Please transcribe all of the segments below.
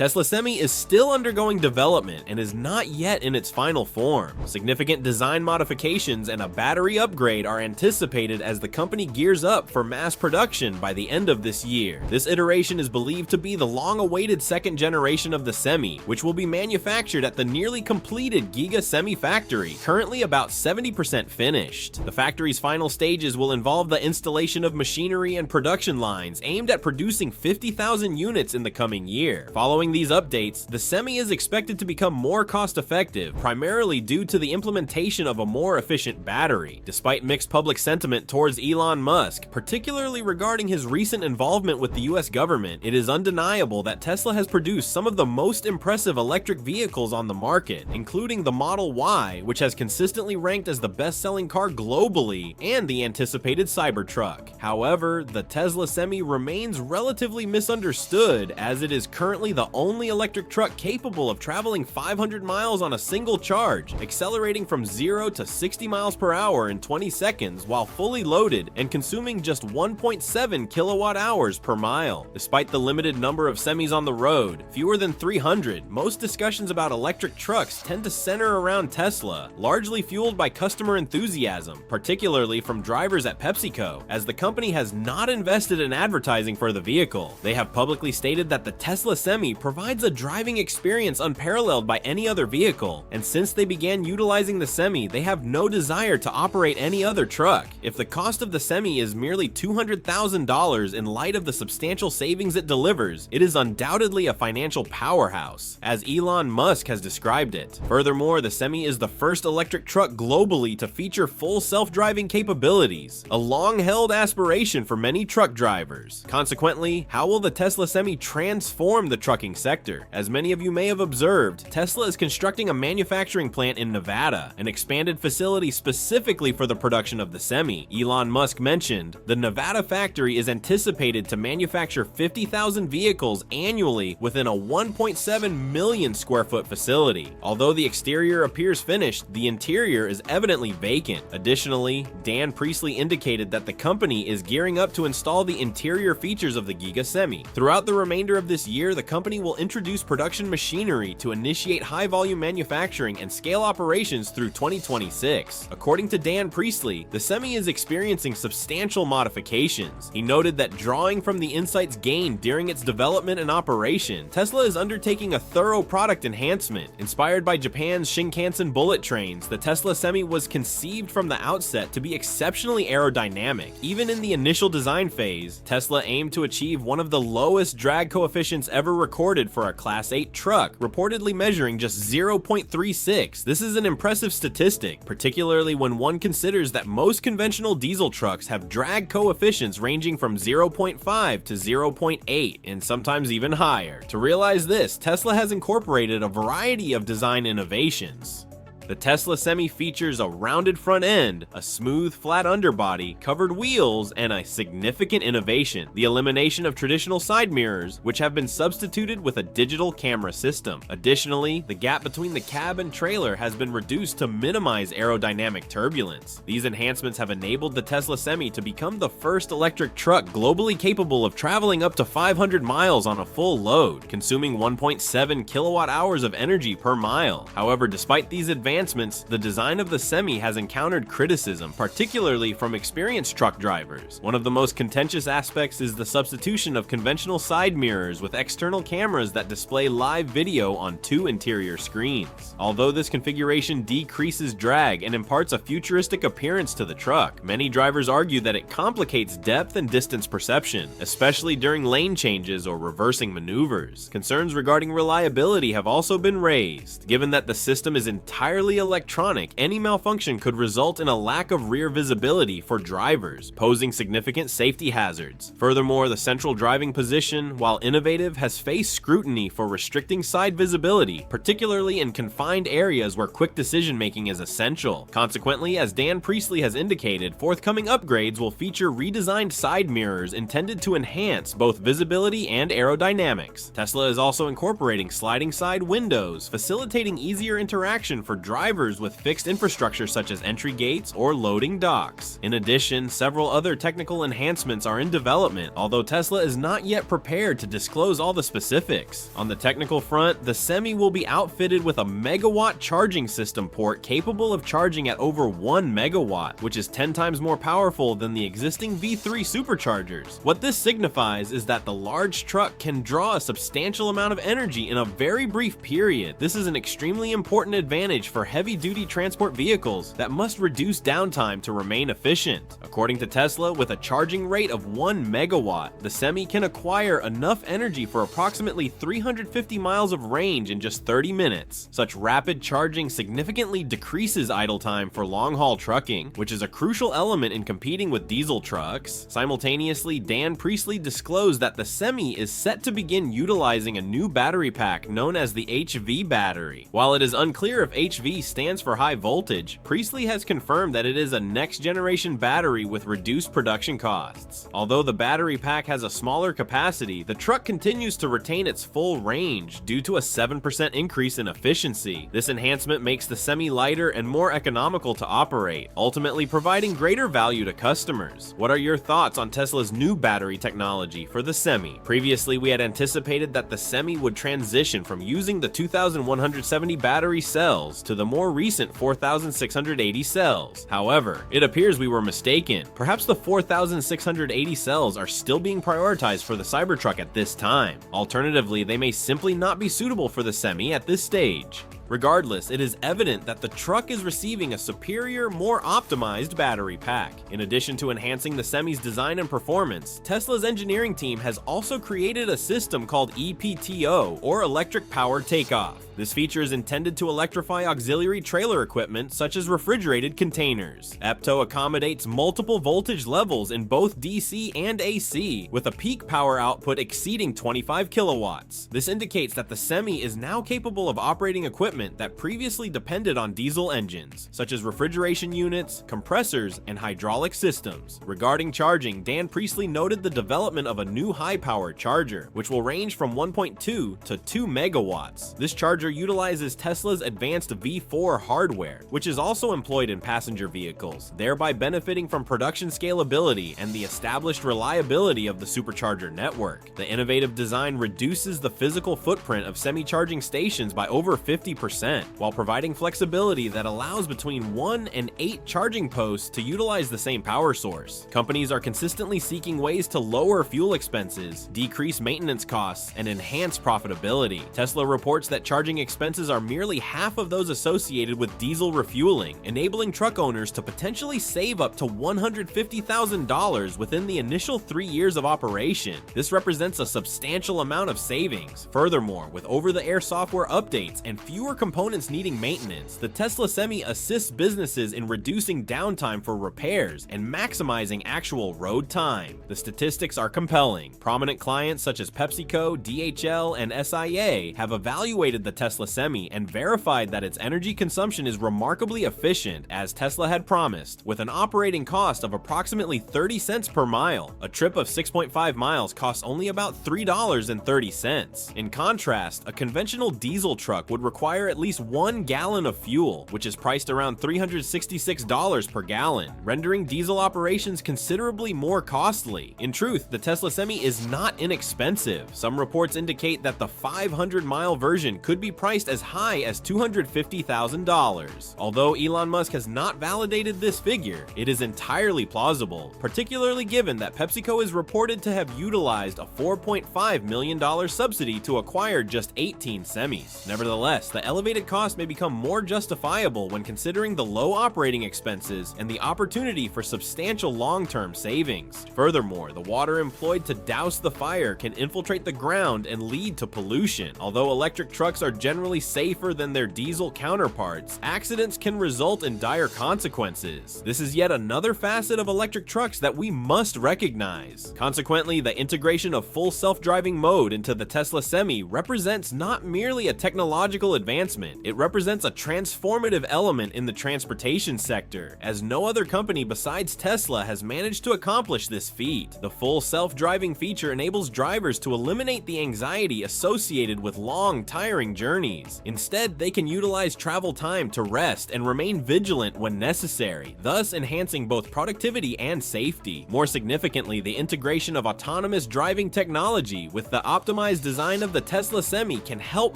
Tesla Semi is still undergoing development and is not yet in its final form. Significant design modifications and a battery upgrade are anticipated as the company gears up for mass production by the end of this year. This iteration is believed to be the long-awaited second generation of the Semi, which will be manufactured at the nearly completed Giga Semi factory, currently about 70% finished. The factory's final stages will involve the installation of machinery and production lines aimed at producing 50,000 units in the coming year. Following these updates, the Semi is expected to become more cost-effective, primarily due to the implementation of a more efficient battery. Despite mixed public sentiment towards Elon Musk, particularly regarding his recent involvement with the US government, it is undeniable that Tesla has produced some of the most impressive electric vehicles on the market, including the Model Y, which has consistently ranked as the best-selling car globally, and the anticipated Cybertruck. However, the Tesla Semi remains relatively misunderstood, as it is currently the only electric truck capable of traveling 500 miles on a single charge, accelerating from 0 to 60 miles per hour in 20 seconds while fully loaded and consuming just 1.7 kilowatt hours per mile. Despite the limited number of Semis on the road, fewer than 300, most discussions about electric trucks tend to center around Tesla, largely fueled by customer enthusiasm, particularly from drivers at PepsiCo, as the company has not invested in advertising for the vehicle. They have publicly stated that the Tesla Semi provides a driving experience unparalleled by any other vehicle, and since they began utilizing the Semi, they have no desire to operate any other truck. If the cost of the Semi is merely $200,000 in light of the substantial savings it delivers, it is undoubtedly a financial powerhouse, as Elon Musk has described it. Furthermore, the Semi is the first electric truck globally to feature full self-driving capabilities, a long-held aspiration for many truck drivers. Consequently, how will the Tesla Semi transform the trucking sector? As many of you may have observed, Tesla is constructing a manufacturing plant in Nevada, an expanded facility specifically for the production of the Semi. Elon Musk mentioned, the Nevada factory is anticipated to manufacture 50,000 vehicles annually within a 1.7 million square foot facility. Although the exterior appears finished, the interior is evidently vacant. Additionally, Dan Priestley indicated that the company is gearing up to install the interior features of the Giga Semi. Throughout the remainder of this year, the company will introduce production machinery to initiate high-volume manufacturing and scale operations through 2026. According to Dan Priestley, the Semi is experiencing substantial modifications. He noted that drawing from the insights gained during its development and operation, Tesla is undertaking a thorough product enhancement. Inspired by Japan's Shinkansen bullet trains, the Tesla Semi was conceived from the outset to be exceptionally aerodynamic. Even in the initial design phase, Tesla aimed to achieve one of the lowest drag coefficients ever recorded for a Class 8 truck, reportedly measuring just 0.36. This is an impressive statistic, particularly when one considers that most conventional diesel trucks have drag coefficients ranging from 0.5 to 0.8 and sometimes even higher. To realize this, Tesla has incorporated a variety of design innovations. The Tesla Semi features a rounded front end, a smooth, flat underbody, covered wheels, and a significant innovation: the elimination of traditional side mirrors, which have been substituted with a digital camera system. Additionally, the gap between the cab and trailer has been reduced to minimize aerodynamic turbulence. These enhancements have enabled the Tesla Semi to become the first electric truck globally capable of traveling up to 500 miles on a full load, consuming 1.7 kilowatt hours of energy per mile. However, despite these advancements, the design of the Semi has encountered criticism, particularly from experienced truck drivers. One of the most contentious aspects is the substitution of conventional side mirrors with external cameras that display live video on two interior screens. Although this configuration decreases drag and imparts a futuristic appearance to the truck, many drivers argue that it complicates depth and distance perception, especially during lane changes or reversing maneuvers. Concerns regarding reliability have also been raised. Given that the system is entirely electronic, any malfunction could result in a lack of rear visibility for drivers, posing significant safety hazards. Furthermore, the central driving position, while innovative, has faced scrutiny for restricting side visibility, particularly in confined areas where quick decision-making is essential. Consequently, as Dan Priestley has indicated, forthcoming upgrades will feature redesigned side mirrors intended to enhance both visibility and aerodynamics. Tesla is also incorporating sliding side windows, facilitating easier interaction for drivers drivers with fixed infrastructure such as entry gates or loading docks. In addition, several other technical enhancements are in development, although Tesla is not yet prepared to disclose all the specifics. On the technical front, the Semi will be outfitted with a megawatt charging system port capable of charging at over 1 megawatt, which is 10 times more powerful than the existing V3 superchargers. What this signifies is that the large truck can draw a substantial amount of energy in a very brief period. This is an extremely important advantage for heavy-duty transport vehicles that must reduce downtime to remain efficient. According to Tesla, with a charging rate of 1 megawatt, the Semi can acquire enough energy for approximately 350 miles of range in just 30 minutes. Such rapid charging significantly decreases idle time for long-haul trucking, which is a crucial element in competing with diesel trucks. Simultaneously, Dan Priestley disclosed that the Semi is set to begin utilizing a new battery pack known as the HV battery. While it is unclear if HV stands for high voltage, Priestley has confirmed that it is a next-generation battery with reduced production costs. Although the battery pack has a smaller capacity, the truck continues to retain its full range due to a 7% increase in efficiency. This enhancement makes the Semi lighter and more economical to operate, ultimately providing greater value to customers. What are your thoughts on Tesla's new battery technology for the Semi? Previously, we had anticipated that the Semi would transition from using the 2170 battery cells to the more recent 4680 cells. However, it appears we were mistaken. Perhaps the 4680 cells are still being prioritized for the Cybertruck at this time. Alternatively, they may simply not be suitable for the Semi at this stage. Regardless, it is evident that the truck is receiving a superior, more optimized battery pack. In addition to enhancing the Semi's design and performance, Tesla's engineering team has also created a system called EPTO, or Electric Powered Takeoff. This feature is intended to electrify auxiliary trailer equipment such as refrigerated containers. EPTO accommodates multiple voltage levels in both DC and AC, with a peak power output exceeding 25 kilowatts. This indicates that the Semi is now capable of operating equipment that previously depended on diesel engines, such as refrigeration units, compressors, and hydraulic systems. Regarding charging, Dan Priestley noted the development of a new high-power charger, which will range from 1.2 to 2 megawatts. This charger utilizes Tesla's advanced V4 hardware, which is also employed in passenger vehicles, thereby benefiting from production scalability and the established reliability of the supercharger network. The innovative design reduces the physical footprint of semi-charging stations by over 50%, while providing flexibility that allows between 1 and 8 charging posts to utilize the same power source. Companies are consistently seeking ways to lower fuel expenses, decrease maintenance costs, and enhance profitability. Tesla reports that charging expenses are merely half of those associated with diesel refueling, enabling truck owners to potentially save up to $150,000 within the initial 3 years of operation. This represents a substantial amount of savings. Furthermore, with over-the-air software updates and fewer components needing maintenance, the Tesla Semi assists businesses in reducing downtime for repairs and maximizing actual road time. The statistics are compelling. Prominent clients such as PepsiCo, DHL, and SIA have evaluated the Tesla Semi and verified that its energy consumption is remarkably efficient, as Tesla had promised, with an operating cost of approximately 30 cents per mile. A trip of 6.5 miles costs only about $3.30. In contrast, a conventional diesel truck would require at least 1 gallon of fuel, which is priced around $366 per gallon, rendering diesel operations considerably more costly. In truth, the Tesla Semi is not inexpensive. Some reports indicate that the 500-mile version could be priced as high as $250,000. Although Elon Musk has not validated this figure, it is entirely plausible, particularly given that PepsiCo is reported to have utilized a $4.5 million subsidy to acquire just 18 Semis. Nevertheless, the elevated cost may become more justifiable when considering the low operating expenses and the opportunity for substantial long-term savings. Furthermore, the water employed to douse the fire can infiltrate the ground and lead to pollution. Although electric trucks are generally safer than their diesel counterparts, accidents can result in dire consequences. This is yet another facet of electric trucks that we must recognize. Consequently, the integration of full self-driving mode into the Tesla Semi represents not merely a technological advancement, advancement. It represents a transformative element in the transportation sector, as no other company besides Tesla has managed to accomplish this feat. The full self-driving feature enables drivers to eliminate the anxiety associated with long, tiring journeys. Instead, they can utilize travel time to rest and remain vigilant when necessary, thus enhancing both productivity and safety. More significantly, the integration of autonomous driving technology with the optimized design of the Tesla Semi can help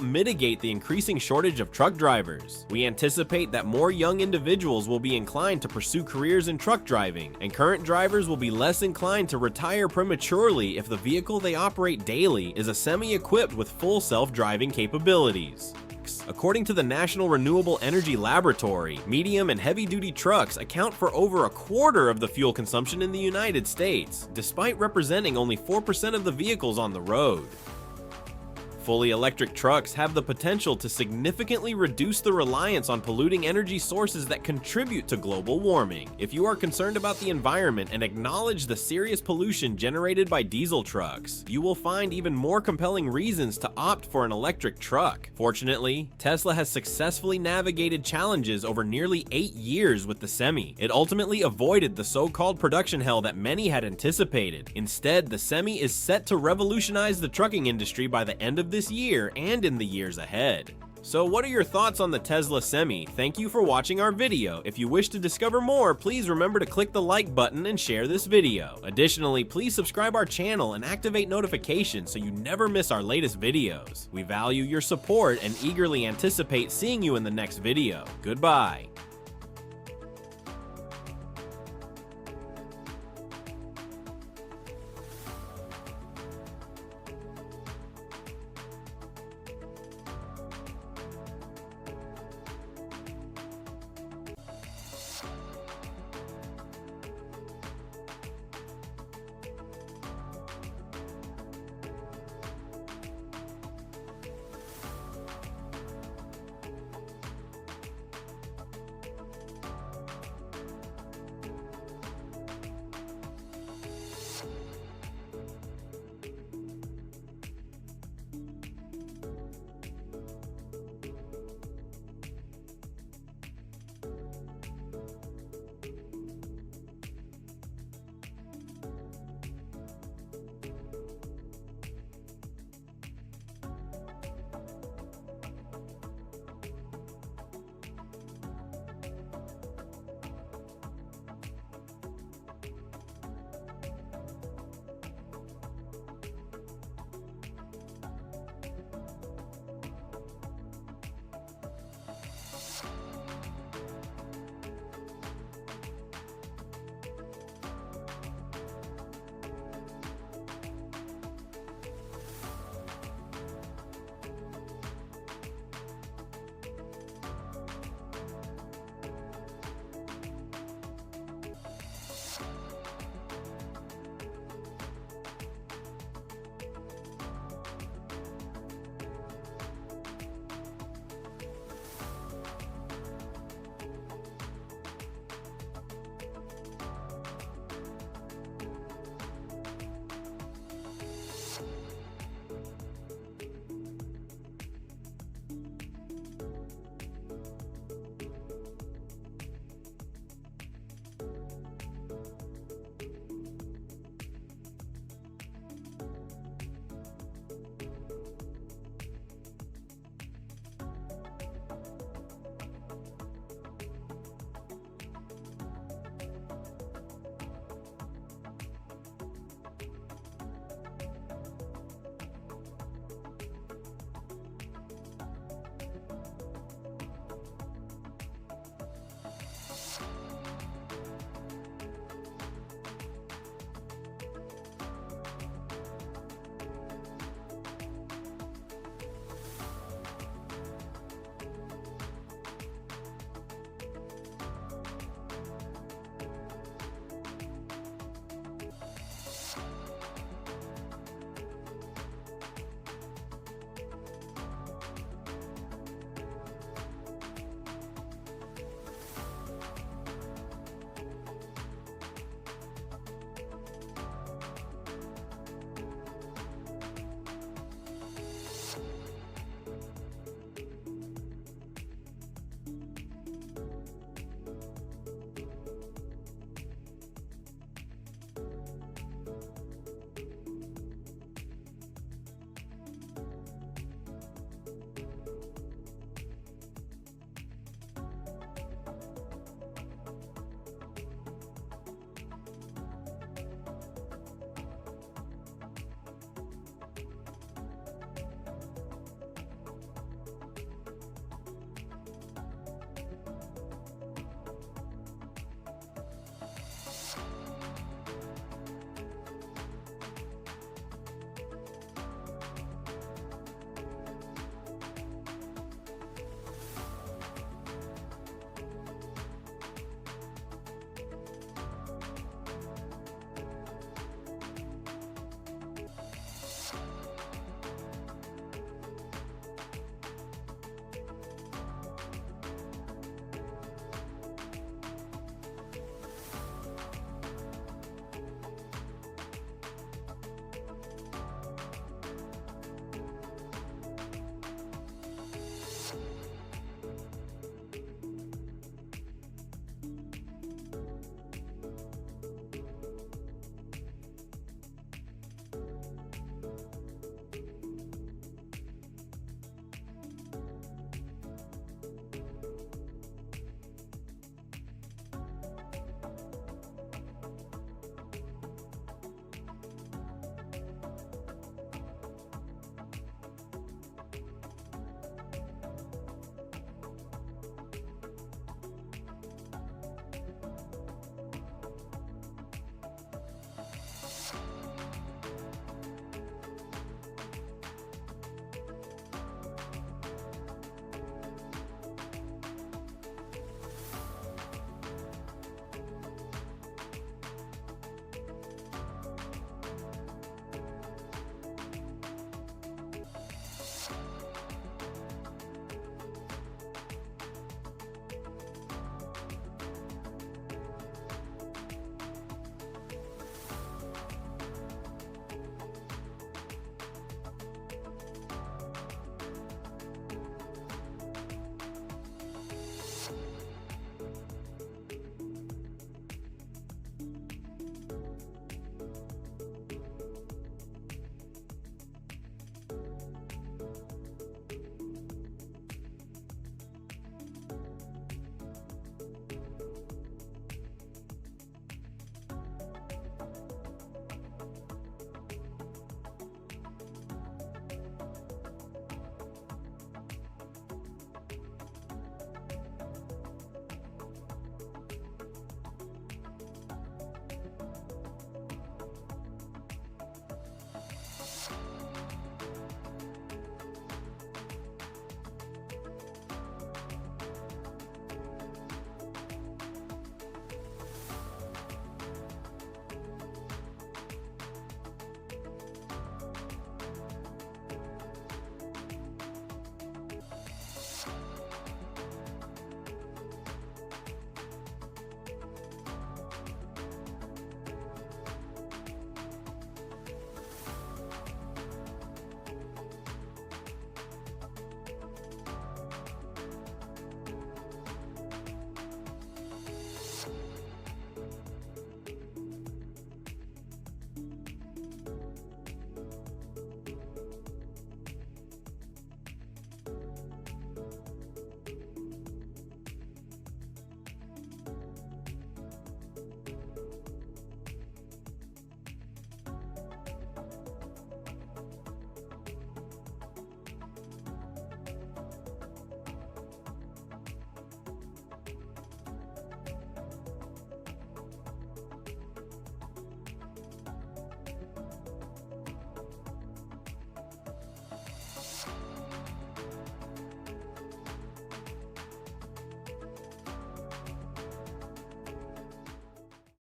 mitigate the increasing shortage of truck drivers. We anticipate that more young individuals will be inclined to pursue careers in truck driving, and current drivers will be less inclined to retire prematurely if the vehicle they operate daily is a Semi equipped with full self-driving capabilities. According to the National Renewable Energy Laboratory, medium and heavy-duty trucks account for over a quarter of the fuel consumption in the United States, despite representing only 4% of the vehicles on the road. Fully electric trucks have the potential to significantly reduce the reliance on polluting energy sources that contribute to global warming. If you are concerned about the environment and acknowledge the serious pollution generated by diesel trucks, you will find even more compelling reasons to opt for an electric truck. Fortunately, Tesla has successfully navigated challenges over nearly 8 years with the Semi. It ultimately avoided the so-called production hell that many had anticipated. Instead, the Semi is set to revolutionize the trucking industry by the end of this year and in the years ahead. So what are your thoughts on the Tesla Semi? Thank you for watching our video. If you wish to discover more, please remember to click the like button and share this video. Additionally, please subscribe our channel and activate notifications so you never miss our latest videos. We value your support and eagerly anticipate seeing you in the next video. Goodbye.